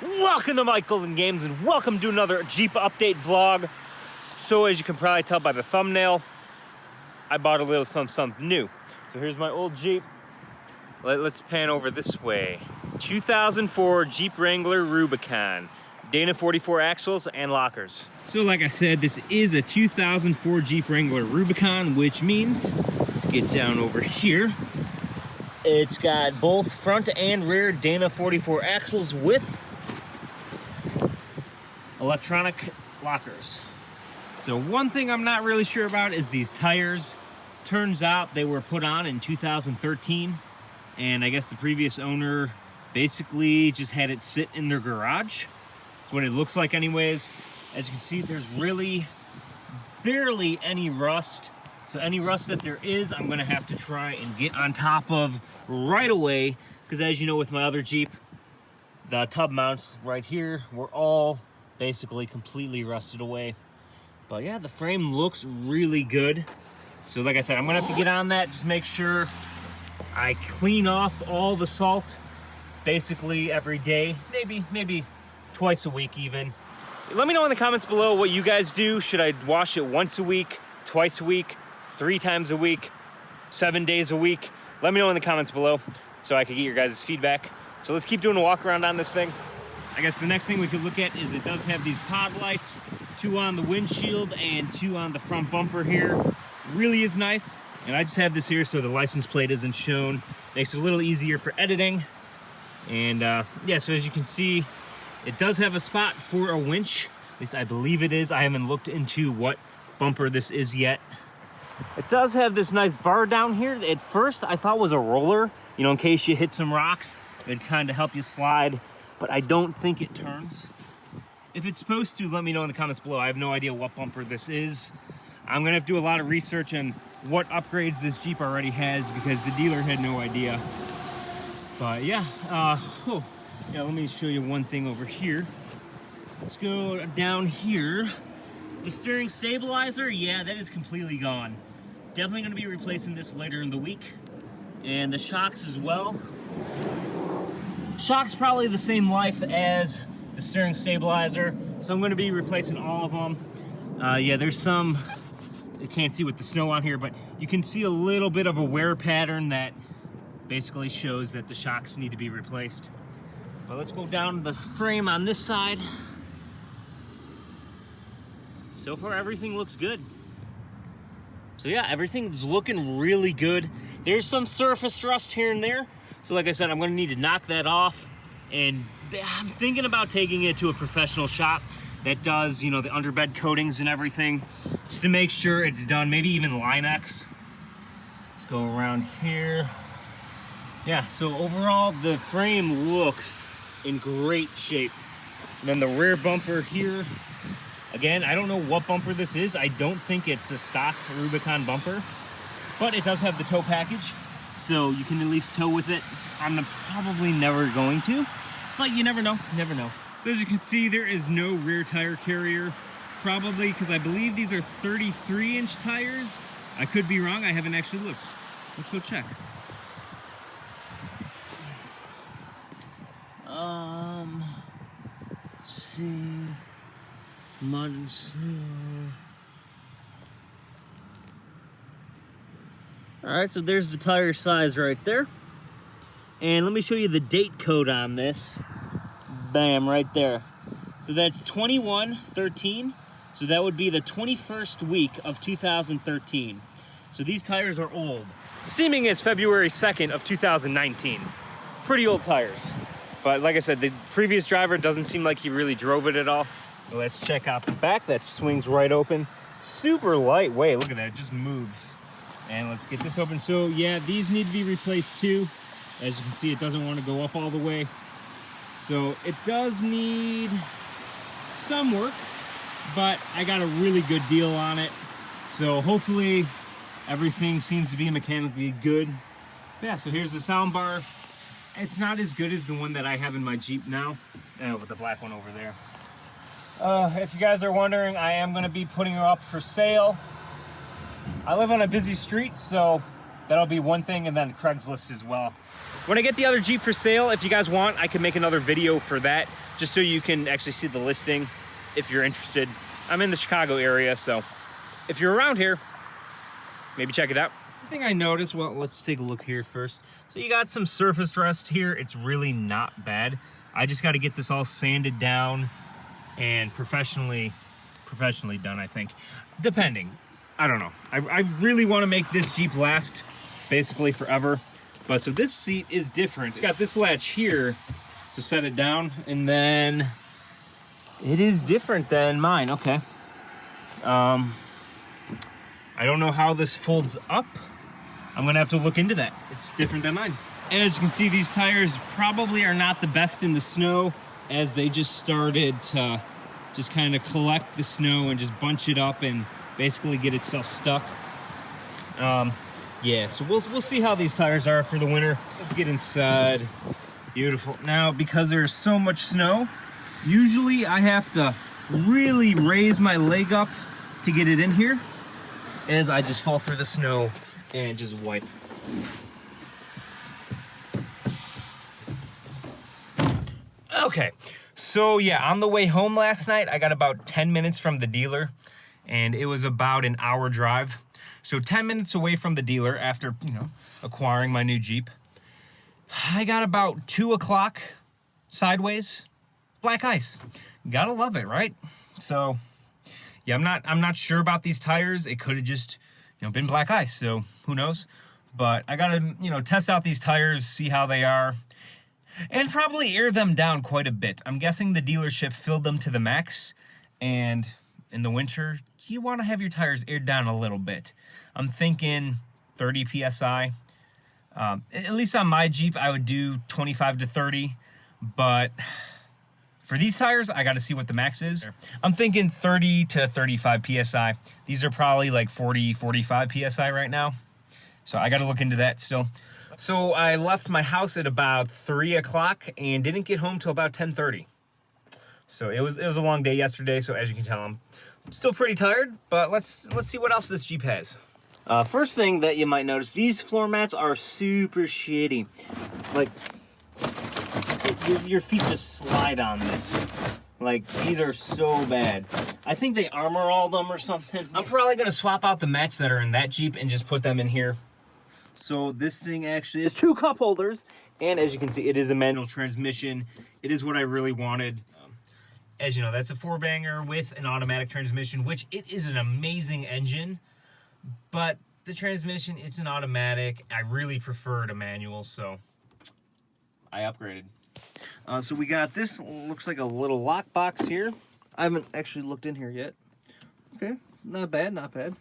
Welcome to Mike Golden Games and welcome to another Jeep update vlog. So as you can probably tell by the thumbnail, I bought a little something new. So here's my old Jeep. Let's pan over this way. 2004 Jeep Wrangler Rubicon. Dana 44 axles and lockers. So like I said, this is a 2004 Jeep Wrangler Rubicon, which means, let's get down over here. It's got both front and rear Dana 44 axles with electronic lockers. So one thing I'm not really sure about is these tires. Turns out they were put on in 2013, and I guess the previous owner basically just had it sit in their garage. That's what it looks like anyways. As you can see, there's really barely any rust. So any rust that there is, I'm gonna have to try and get on top of right away, because as you know with my other Jeep, the tub mounts right here were all basically completely rusted away. But yeah, the frame looks really good. So like I said, I'm gonna have to get on that, just make sure I clean off all the salt basically every day, maybe twice a week even. Let me know in the comments below what you guys do. Should I wash it once a week, twice a week, 3 times a week, 7 days a week? Let me know in the comments below so I can get your guys' feedback. So let's keep doing a walk around on this thing. I guess the next thing we could look at is it does have these pod lights, 2 on the windshield and 2 on the front bumper here. Really is nice. And I just have this here so the license plate isn't shown. Makes it a little easier for editing. And yeah, so as you can see, it does have a spot for a winch. At least I believe it is. I haven't looked into what bumper this is yet. It does have this nice bar down here. At first I thought was a roller, you know, in case you hit some rocks, it'd kind of help you slide. But I don't think it turns. If it's supposed to, let me know in the comments below. I have no idea what bumper this is. I'm gonna have to do a lot of research on what upgrades this Jeep already has because the dealer had no idea. But yeah, yeah, let me show you one thing over here. Let's go down here. The steering stabilizer, yeah, that is completely gone. Definitely gonna be replacing this later in the week. And the shocks as well. Shock's probably the same life as the steering stabilizer, so I'm going to be replacing all of them. Yeah, there's some, you can't see with the snow on here, but you can see a little bit of a wear pattern that basically shows that the shocks need to be replaced. But let's go down the frame on this side. So far, everything looks good. So yeah, everything's looking really good. There's some surface rust here and there. So like I said, I'm gonna need to knock that off, and I'm thinking about taking it to a professional shop that does, you know, the underbed coatings and everything, just to make sure it's done, maybe even Line-X. Let's go around here. Yeah, so overall, the frame looks in great shape. And then the rear bumper here, again, I don't know what bumper this is. I don't think it's a stock Rubicon bumper, but it does have the tow package. So you can at least tow with it. I'm probably never going to, but you never know, you never know. So as you can see, there is no rear tire carrier, probably because I believe these are 33-inch tires. I could be wrong, I haven't actually looked. Let's go check. Let's see, mud and snow. All right, so there's the tire size right there. And let me show you the date code on this. Bam, right there. So that's 2113. So that would be the 21st week of 2013. So these tires are old. Seeming it's February 2nd of 2019. Pretty old tires. But like I said, the previous driver doesn't seem like he really drove it at all. Let's check out the back. That swings right open. Super lightweight, look at that, it just moves. And let's get this open. So yeah, these need to be replaced too. As you can see, it doesn't want to go up all the way. So it does need some work, but I got a really good deal on it. So hopefully everything seems to be mechanically good. Yeah, so here's the sound bar. It's not as good as the one that I have in my Jeep now, with the black one over there. If you guys are wondering, I am going to be putting her up for sale. I live on a busy street, so that'll be one thing, and then Craigslist as well. When I get the other Jeep for sale, if you guys want, I can make another video for that, just so you can actually see the listing if you're interested. I'm in the Chicago area, so if you're around here, maybe check it out. The thing I noticed, well, let's take a look here first. So you got some surface rust here. It's really not bad. I just got to get this all sanded down and professionally done, I think. Depending. I don't know. I really want to make this Jeep last basically forever. But so this seat is different. It's got this latch here to set it down, and then it is different than mine. Okay. I don't know how this folds up. I'm gonna have to look into that. It's different than mine. And as you can see, these tires probably are not the best in the snow, as they just started to just kind of collect the snow and just bunch it up and basically get itself stuck. Yeah, so we'll see how these tires are for the winter. Let's get inside. Beautiful. Now, because there's so much snow, usually I have to really raise my leg up to get it in here, as I just fall through the snow and just wipe. Okay, so yeah, on the way home last night, I got about 10 minutes from the dealer, and it was about an hour drive. So 10 minutes away from the dealer after, you know, acquiring my new Jeep. I got about 2 o'clock sideways, black ice. Gotta love it, right? So yeah, I'm not sure about these tires. It could have just, you know, been black ice, so who knows? But I gotta, you know, test out these tires, see how they are, and probably air them down quite a bit. I'm guessing the dealership filled them to the max, and in the winter, you want to have your tires aired down a little bit. I'm thinking 30 PSI. At least on my Jeep, I would do 25 to 30, but for these tires, I got to see what the max is. I'm thinking 30 to 35 PSI. These are probably like 40, 45 PSI right now. So I got to look into that still. So I left my house at about 3 o'clock and didn't get home till about 10:30. So it was a long day yesterday. So as you can tell, I'm still pretty tired, but let's see what else this Jeep has. First thing that you might notice, these floor mats are super shitty. Like, your feet just slide on this. Like, these are so bad. I think they armor all them or something. I'm probably gonna swap out the mats that are in that Jeep and just put them in here. So this thing actually is 2 cup holders, and as you can see, it is a manual transmission. It is what I really wanted. As you know, that's a 4-banger with an automatic transmission, which it is an amazing engine, but the transmission, it's an automatic. I really preferred a manual, so I upgraded. So we got this, looks like a little lock box here. I haven't actually looked in here yet. Okay, not bad, not bad.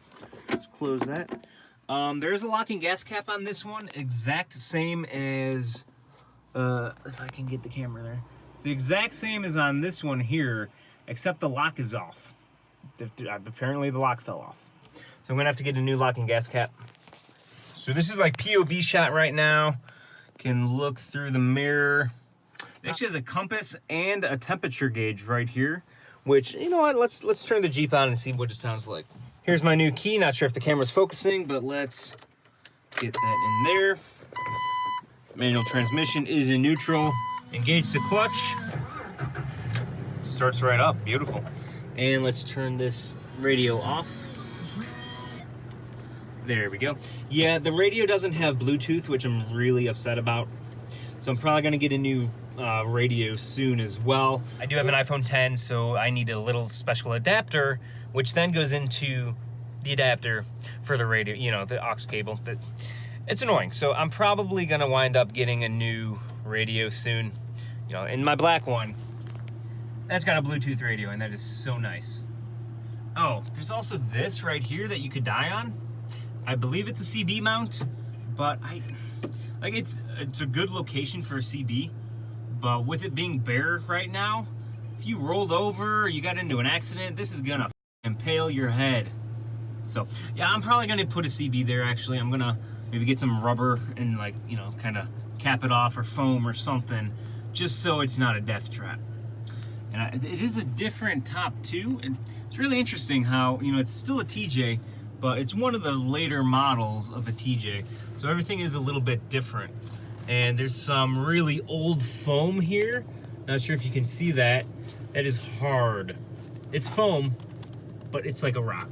Let's close that. There's a locking gas cap on this one, exact same as, if I can get the camera there. It's the exact same as on this one here, except the lock is off. Apparently the lock fell off. So I'm gonna have to get a new locking gas cap. So this is like POV shot right now. Can look through the mirror. It actually has a compass and a temperature gauge right here, which, you know what, let's turn the Jeep on and see what it sounds like. Here's my new key. Not sure if the camera's focusing, but let's get that in there. Manual transmission is in neutral. Engage the clutch. Starts right up, beautiful. And let's turn this radio off. There we go. Yeah, the radio doesn't have Bluetooth, which I'm really upset about. So I'm probably gonna get a new radio soon as well. I do have an iPhone 10, so I need a little special adapter, which then goes into the adapter for the radio, you know, the aux cable. It's annoying. So I'm probably gonna wind up getting a new radio soon. You know, in my black one, that's got a Bluetooth radio, and that is so nice. Oh, there's also this right here that you could die on. I believe it's a CB mount, but it's a good location for a CB, but with it being bare right now, if you rolled over or you got into an accident, this is gonna impale your head. So yeah, I'm probably gonna put a CB there. Actually, I'm gonna maybe get some rubber and, like, you know, kind of cap it off, or foam or something, just so it's not a death trap. And it is a different top too, and it's really interesting how, you know, it's still a TJ, but it's one of the later models of a TJ, so everything is a little bit different. And there's some really old foam here Not sure if you can see that. That is hard. It's foam, but it's like a rock.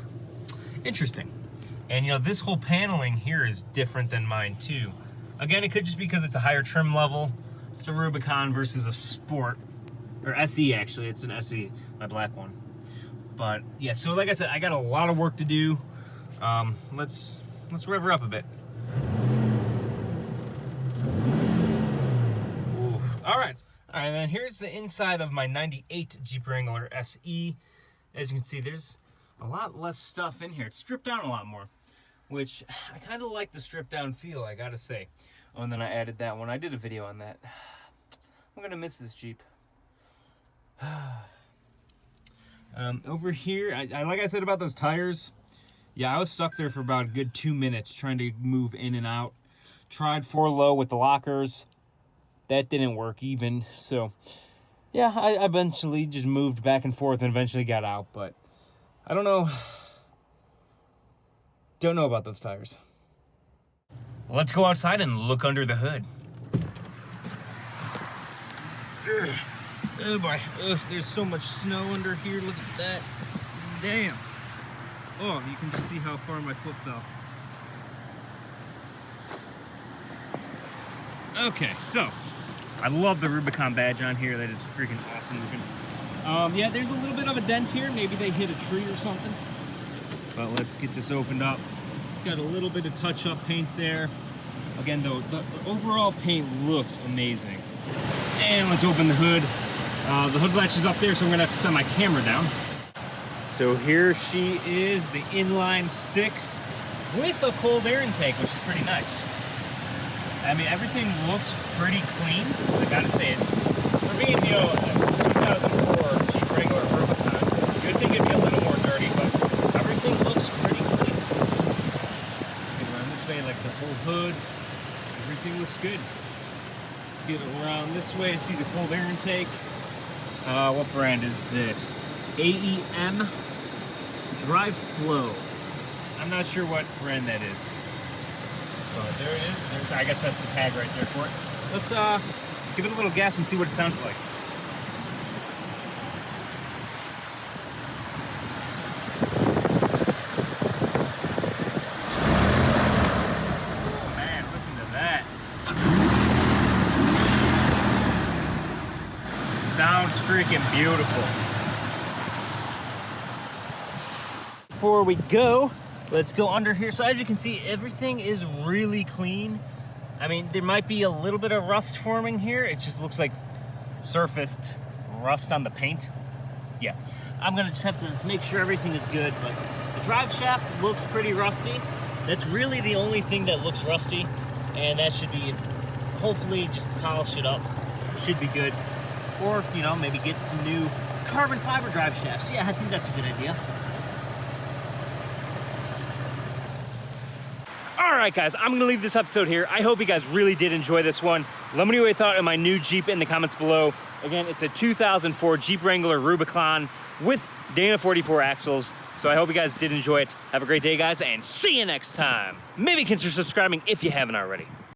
Interesting. And you know, this whole paneling here is different than mine too. Again, it could just be because it's a higher trim level. It's the Rubicon versus a Sport, or SE actually. It's an SE, my black one. But yeah, so like I said, I got a lot of work to do. Let's rev her up a bit. Oof. All right, and then here's the inside of my 98 Jeep Wrangler SE. As you can see, there's a lot less stuff in here. It's stripped down a lot more, which I kind of like the stripped down feel, I gotta say. Oh, and then I added that one. I did a video on that. I'm gonna miss this Jeep. Over here, I like I said about those tires, yeah, I was stuck there for about a good 2 minutes trying to move in and out. Tried 4 low with the lockers. That didn't work even. So, yeah, I eventually just moved back and forth and eventually got out. But I don't know. Don't know about those tires. Let's go outside and look under the hood. Ugh. Oh boy, ugh, there's so much snow under here, look at that. Damn. Oh, you can just see how far my foot fell. Okay, so, I love the Rubicon badge on here, that is freaking awesome looking. Yeah, there's a little bit of a dent here, maybe they hit a tree or something. But let's get this opened up. It's got a little bit of touch-up paint there. Again, though, the overall paint looks amazing. And let's open the hood. The hood latch is up there, so I'm gonna have to set my camera down. So here she is, the Inline 6 with a cold air intake, which is pretty nice. I mean, everything looks pretty clean, I gotta say it. For being, you know, a 2004 Jeep Wrangler Rubicon, you'd think it'd be a little more dirty, but everything looks pretty clean. Get around this way, like the whole hood, everything looks good. Let's get around this way, see the cold air intake. What brand is this? AEM Drive Flow. I'm not sure what brand that is. But there it is. I guess that's the tag right there for it. Let's give it a little gas and see what it sounds like. Oh man, listen to that. Sounds freaking beautiful. Before we go, let's go under here. So as you can see, everything is really clean. I mean, there might be a little bit of rust forming here. It just looks like surfaced rust on the paint. Yeah, I'm gonna just have to make sure everything is good, but the drive shaft looks pretty rusty. That's really the only thing that looks rusty, and that should be, hopefully just polish it up. Should be good. Or, you know, maybe get some new carbon fiber drive shafts. Yeah, I think that's a good idea. Alright guys, I'm going to leave this episode here. I hope you guys really did enjoy this one. Let me know what you thought of my new Jeep in the comments below. Again, it's a 2004 Jeep Wrangler Rubicon with Dana 44 axles. So I hope you guys did enjoy it. Have a great day guys, and see you next time. Maybe consider subscribing if you haven't already.